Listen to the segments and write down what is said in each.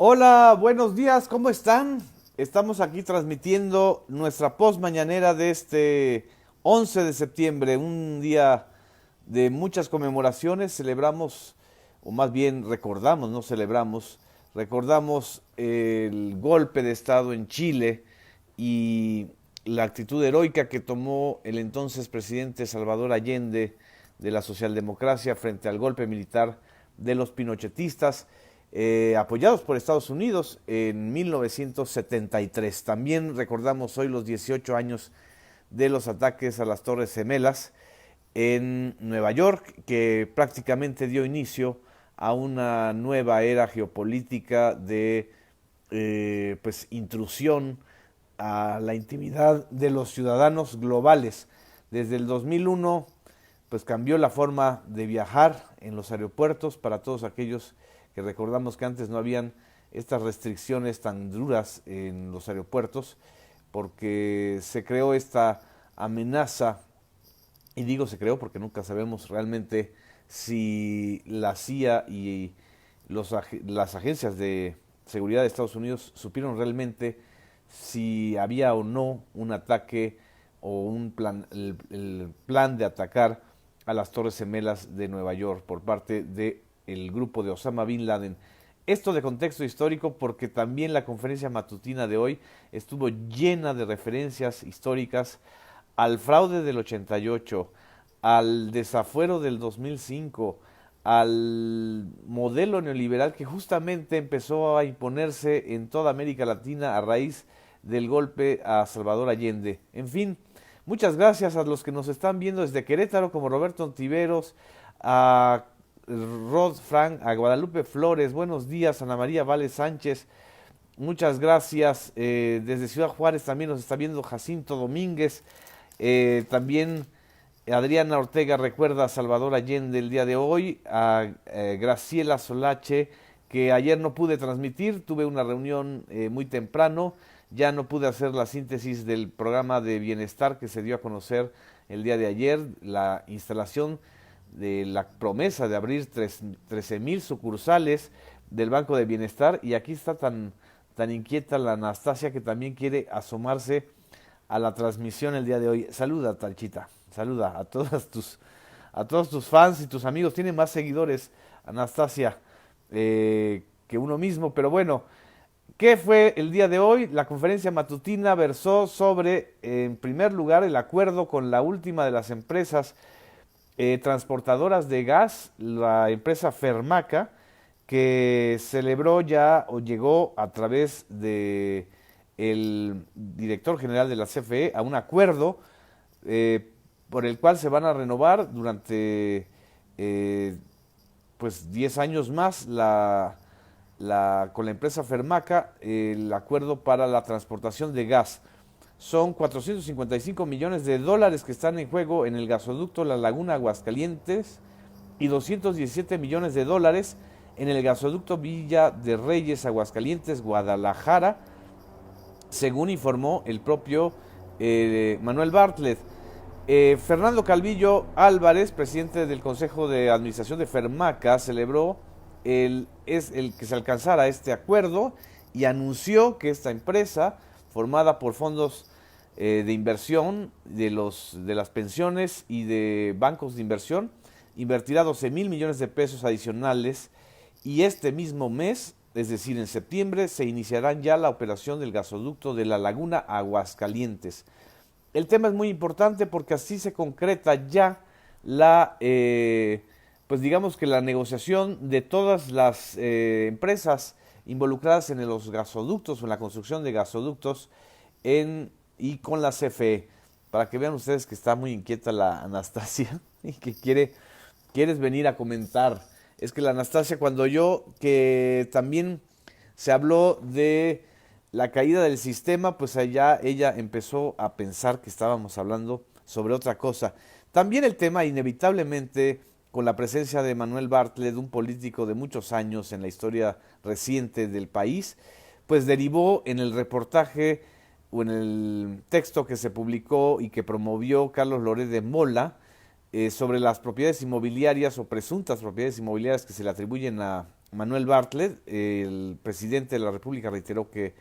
Hola, buenos días, ¿cómo están? Estamos aquí transmitiendo nuestra post mañanera de este 11 de septiembre, un día de muchas conmemoraciones. Celebramos, o más bien recordamos, no celebramos, recordamos el golpe de Estado en Chile y la actitud heroica que tomó el entonces presidente Salvador Allende de la socialdemocracia frente al golpe militar de los pinochetistas, apoyados por Estados Unidos en 1973. También recordamos hoy los 18 años de los ataques a las Torres Gemelas en Nueva York, que prácticamente dio inicio a una nueva era geopolítica de pues intrusión a la intimidad de los ciudadanos globales. Desde el 2001 pues cambió la forma de viajar en los aeropuertos para todos aquellos que recordamos que antes no habían estas restricciones tan duras en los aeropuertos, porque se creó esta amenaza, y digo se creó porque nunca sabemos realmente si la CIA y las agencias de seguridad de Estados Unidos supieron realmente si había o no un ataque o un plan, el plan de atacar a las Torres Gemelas de Nueva York por parte del grupo de Osama Bin Laden. Esto de contexto histórico porque también la conferencia matutina de hoy estuvo llena de referencias históricas al fraude del 88, al desafuero del 2005, al modelo neoliberal que justamente empezó a imponerse en toda América Latina a raíz del golpe a Salvador Allende. En fin, muchas gracias a los que nos están viendo desde Querétaro, como Roberto Ontiveros, a Rod Frank, a Guadalupe Flores, buenos días, Ana María Vale Sánchez, muchas gracias. Desde Ciudad Juárez también nos está viendo Jacinto Domínguez, también Adriana Ortega recuerda a Salvador Allende el día de hoy, a Graciela Solache, que ayer no pude transmitir, tuve una reunión muy temprano, ya no pude hacer la síntesis del programa de bienestar que se dio a conocer el día de ayer, la instalación de la promesa de abrir 13,000 sucursales del Banco de Bienestar, y aquí está tan inquieta la Anastasia que también quiere asomarse a la transmisión el día de hoy. Saluda, Tanchita, saluda a todos tus fans y tus amigos. Tiene más seguidores, Anastasia, que uno mismo, pero bueno. ¿Qué fue el día de hoy? La conferencia matutina versó sobre, en primer lugar, el acuerdo con la última de las empresas transportadoras de gas, la empresa Fermaca, que celebró ya o llegó a través de el director general de la CFE a un acuerdo por el cual se van a renovar durante eh, pues 10 años más con la empresa Fermaca el acuerdo para la transportación de gas. Son 455 millones de dólares que están en juego en el gasoducto La Laguna Aguascalientes y 217 millones de dólares en el gasoducto Villa de Reyes Aguascalientes Guadalajara, según informó el propio Manuel Bartlett. Fernando Calvillo Álvarez, presidente del Consejo de Administración de Fermaca, celebró el que se alcanzara este acuerdo y anunció que esta empresa, formada por fondos de inversión de las pensiones y de bancos de inversión, invertirá 12,000 millones de pesos adicionales, y este mismo mes, es decir, en septiembre, se iniciará ya la operación del gasoducto de La Laguna Aguascalientes. El tema es muy importante porque así se concreta ya pues digamos que la negociación de todas las empresas involucradas en los gasoductos o en la construcción de gasoductos y con la CFE. Para que vean ustedes que está muy inquieta la Anastasia y que quieres venir a comentar. Es que la Anastasia, cuando que también se habló de la caída del sistema, pues allá ella empezó a pensar que estábamos hablando sobre otra cosa. También el tema, inevitablemente, con la presencia de Manuel Bartlett, un político de muchos años en la historia reciente del país, pues derivó en el reportaje o en el texto que se publicó y que promovió Carlos Loret de Mola sobre las propiedades inmobiliarias o presuntas propiedades inmobiliarias que se le atribuyen a Manuel Bartlett, el presidente de la República, reiteró que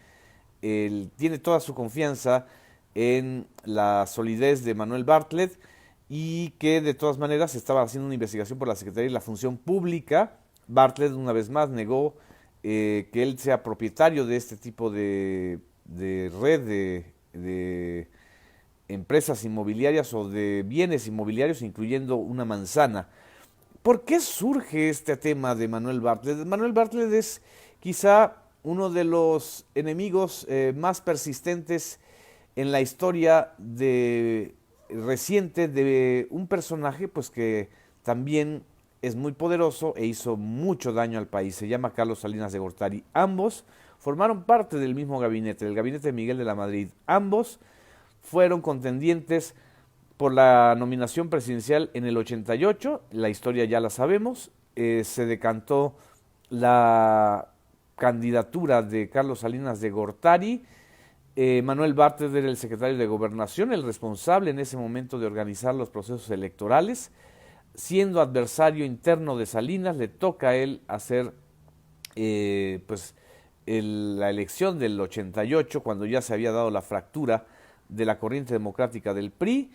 él tiene toda su confianza en la solidez de Manuel Bartlett y que de todas maneras se estaba haciendo una investigación por la Secretaría de la Función Pública. Bartlett una vez más negó que él sea propietario de este tipo de red de empresas inmobiliarias o de bienes inmobiliarios, incluyendo una manzana. ¿Por qué surge este tema de Manuel Bartlett? Manuel Bartlett es quizá uno de los enemigos más persistentes en la historia reciente de un personaje pues que también es muy poderoso e hizo mucho daño al país. Se llama Carlos Salinas de Gortari. Ambos formaron parte del mismo gabinete, del gabinete de Miguel de la Madrid. Ambos fueron contendientes por la nominación presidencial en el 88, la historia ya la sabemos, se decantó la candidatura de Carlos Salinas de Gortari. Manuel Bartlett era el secretario de Gobernación, el responsable en ese momento de organizar los procesos electorales. Siendo adversario interno de Salinas, le toca a él hacer la elección del 88, cuando ya se había dado la fractura de la corriente democrática del PRI,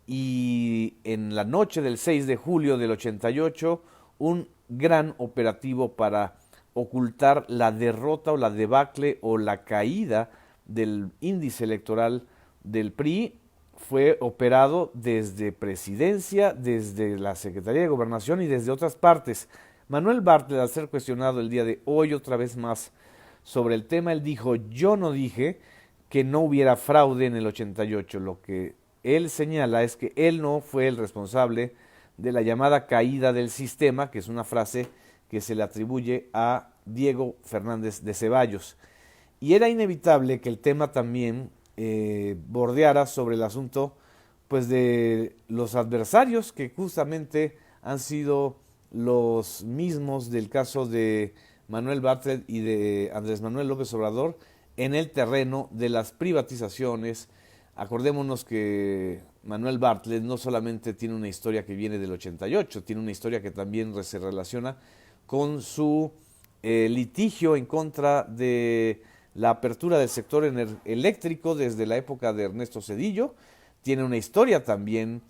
y en la noche del 6 de julio del 88, un gran operativo para ocultar la derrota o la debacle o la caída del índice electoral del PRI fue operado desde Presidencia, desde la Secretaría de Gobernación y desde otras partes. Manuel Bartlett, al ser cuestionado el día de hoy otra vez más sobre el tema, él dijo: yo no dije que no hubiera fraude en el 88, lo que él señala es que él no fue el responsable de la llamada caída del sistema, que es una frase que se le atribuye a Diego Fernández de Ceballos. Y era inevitable que el tema también bordeara sobre el asunto pues de los adversarios que justamente han sido los mismos del caso de Manuel Bartlett y de Andrés Manuel López Obrador en el terreno de las privatizaciones. Acordémonos que Manuel Bartlett no solamente tiene una historia que viene del 88, tiene una historia que también se relaciona con su litigio en contra de la apertura del sector eléctrico desde la época de Ernesto Zedillo. Tiene una historia también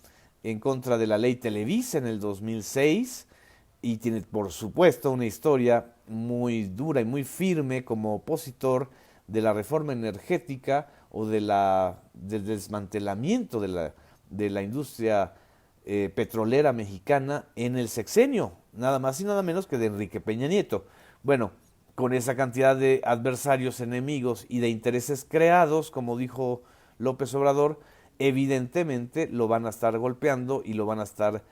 en contra de la ley Televisa en el 2006 y tiene, por supuesto, una historia muy dura y muy firme como opositor de la reforma energética o del desmantelamiento de la industria petrolera mexicana en el sexenio, nada más y nada menos que de Enrique Peña Nieto. Bueno, con esa cantidad de adversarios, enemigos y de intereses creados, como dijo López Obrador, evidentemente lo van a estar golpeando y lo van a estar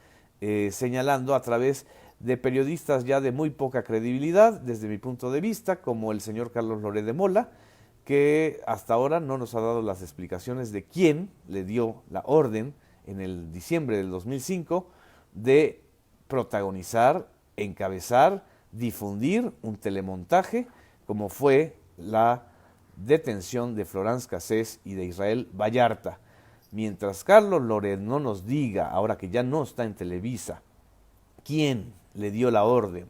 señalando a través de periodistas ya de muy poca credibilidad, desde mi punto de vista, como el señor Carlos Loret de Mola, que hasta ahora no nos ha dado las explicaciones de quién le dio la orden en el diciembre del 2005 de protagonizar, encabezar, difundir un telemontaje como fue la detención de Florence Cassés y de Israel Vallarta. Mientras Carlos Loret no nos diga, ahora que ya no está en Televisa, quién le dio la orden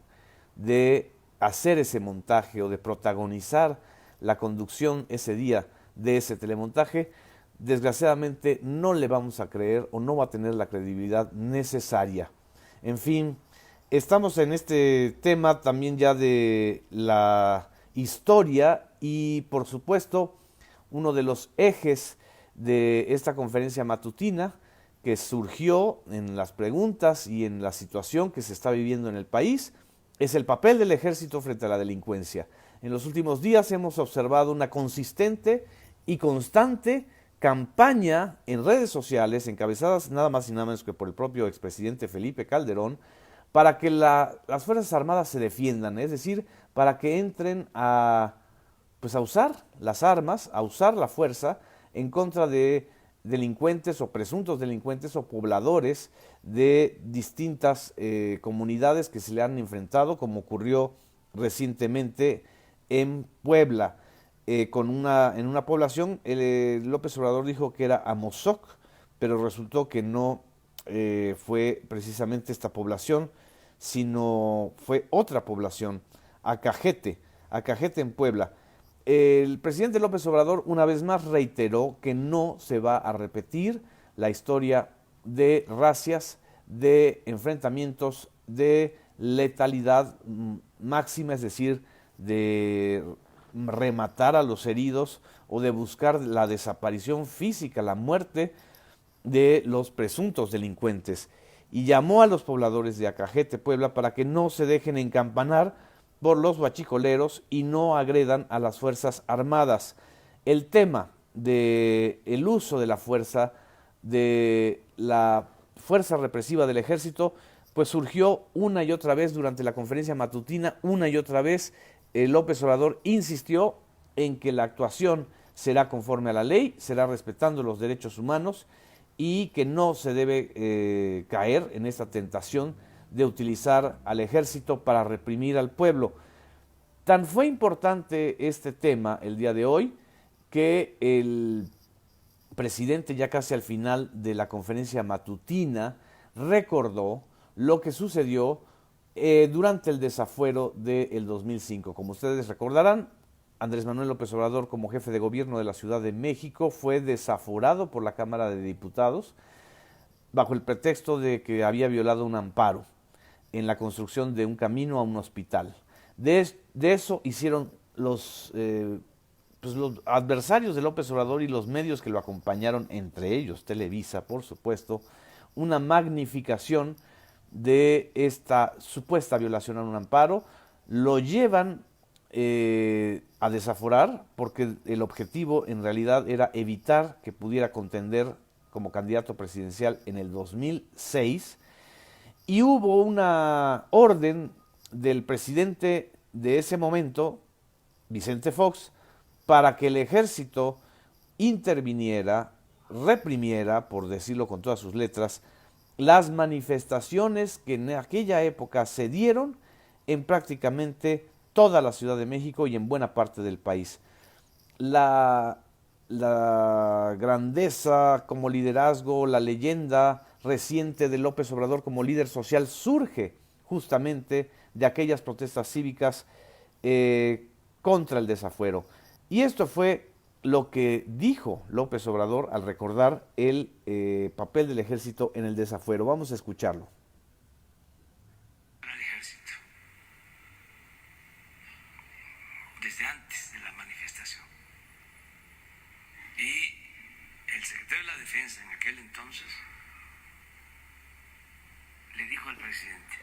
de hacer ese montaje o de protagonizar la conducción ese día de ese telemontaje, desgraciadamente no le vamos a creer o no va a tener la credibilidad necesaria. En fin, estamos en este tema también ya de la historia y por supuesto uno de los ejes de esta conferencia matutina que surgió en las preguntas y en la situación que se está viviendo en el país es el papel del ejército frente a la delincuencia. En los últimos días hemos observado una consistente y constante campaña en redes sociales, encabezadas nada más y nada menos que por el propio expresidente Felipe Calderón, para que las Fuerzas Armadas se defiendan, es decir, para que entren a usar las armas, a usar la fuerza en contra de delincuentes o presuntos delincuentes o pobladores de distintas comunidades que se le han enfrentado, como ocurrió recientemente en Puebla, en una población. López Obrador dijo que era Amozoc, pero resultó que no fue precisamente esta población, sino fue otra población. a Cajete en Puebla. El presidente López Obrador una vez más reiteró que no se va a repetir la historia de racias, de enfrentamientos, de letalidad máxima, es decir, de rematar a los heridos o de buscar la desaparición física, la muerte de los presuntos delincuentes. Y llamó a los pobladores de Acajete, Puebla, para que no se dejen encampanar por los huachicoleros y no agredan a las Fuerzas Armadas. El tema del uso de la fuerza, de la fuerza represiva del ejército, pues surgió una y otra vez durante la conferencia matutina, una y otra vez López Obrador insistió en que la actuación será conforme a la ley, será respetando los derechos humanos y que no se debe caer en esta tentación de utilizar al ejército para reprimir al pueblo. Tan fue importante este tema el día de hoy que el presidente, ya casi al final de la conferencia matutina, recordó lo que sucedió durante el desafuero del 2005. Como ustedes recordarán, Andrés Manuel López Obrador, como jefe de gobierno de la Ciudad de México, fue desaforado por la Cámara de Diputados bajo el pretexto de que había violado un amparo en la construcción de un camino a un hospital. De eso hicieron los adversarios de López Obrador y los medios que lo acompañaron, entre ellos Televisa, por supuesto, una magnificación de esta supuesta violación a un amparo. Lo llevan a desaforar porque el objetivo en realidad era evitar que pudiera contender como candidato presidencial en el 2006, y hubo una orden del presidente de ese momento, Vicente Fox, para que el ejército interviniera, reprimiera, por decirlo con todas sus letras, las manifestaciones que en aquella época se dieron en prácticamente toda la Ciudad de México y en buena parte del país. La grandeza como liderazgo, la leyenda reciente de López Obrador como líder social surge justamente de aquellas protestas cívicas contra el desafuero. Y esto fue lo que dijo López Obrador al recordar el papel del ejército en el desafuero. Vamos a escucharlo. El ejército, desde antes de la manifestación. Y el secretario de la Defensa en aquel entonces le dijo al presidente: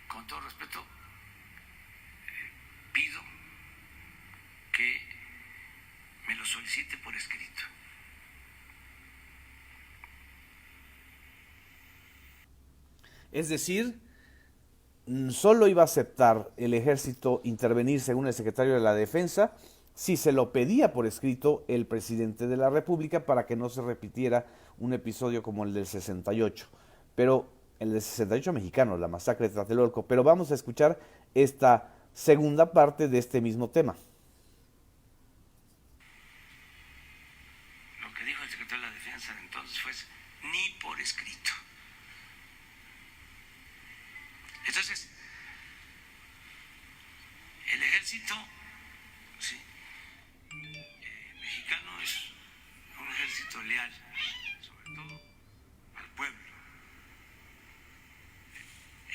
con todo respeto, pido que me lo solicite por escrito. Es decir, solo iba a aceptar el ejército intervenir, según el secretario de la Defensa, si se lo pedía por escrito el presidente de la República, para que no se repitiera un episodio como el del 68. Pero el del 68 mexicano, la masacre de Tlatelolco. Pero vamos a escuchar esta segunda parte de este mismo tema. Lo que dijo el secretario de la Defensa entonces fue: ni por escrito. Entonces, el ejército, sí, mexicano es un ejército leal, sobre todo al pueblo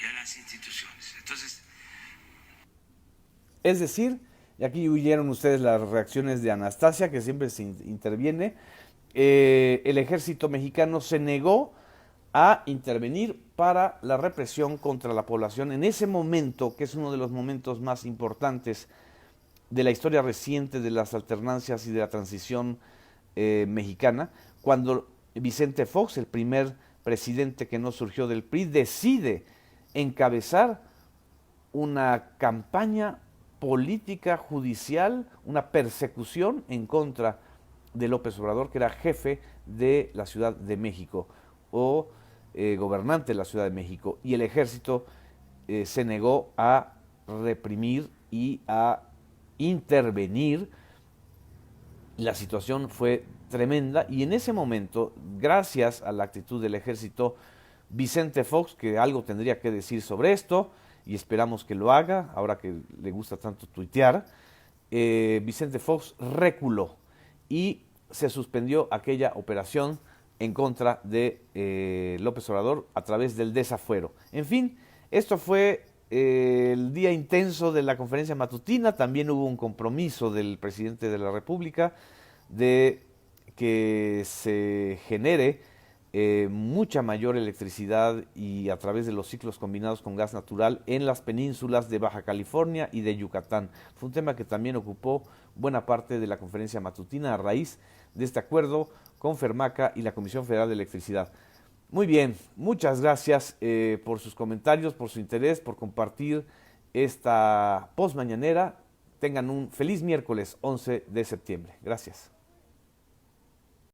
y a las instituciones. Entonces, es decir, y aquí oyeron ustedes las reacciones de Anastasia, que siempre se interviene, el ejército mexicano se negó a intervenir para la represión contra la población en ese momento, que es uno de los momentos más importantes de la historia reciente de las alternancias y de la transición mexicana, cuando Vicente Fox, el primer presidente que no surgió del PRI, decide encabezar una campaña política judicial, una persecución en contra de López Obrador, que era jefe de la Ciudad de México o gobernante de la Ciudad de México, y el ejército se negó a reprimir y a intervenir. La situación fue tremenda y en ese momento, gracias a la actitud del ejército, Vicente Fox, que algo tendría que decir sobre esto, y esperamos que lo haga, ahora que le gusta tanto tuitear. Vicente Fox reculó y se suspendió aquella operación en contra de López Obrador a través del desafuero. En fin, esto fue el día intenso de la conferencia matutina. También hubo un compromiso del presidente de la República de que se genere mucha mayor electricidad y a través de los ciclos combinados con gas natural en las penínsulas de Baja California y de Yucatán. Fue un tema que también ocupó buena parte de la conferencia matutina a raíz de este acuerdo con Fermaca y la Comisión Federal de Electricidad. Muy bien, muchas gracias por sus comentarios, por su interés, por compartir esta post mañanera. Tengan un feliz miércoles 11 de septiembre. Gracias.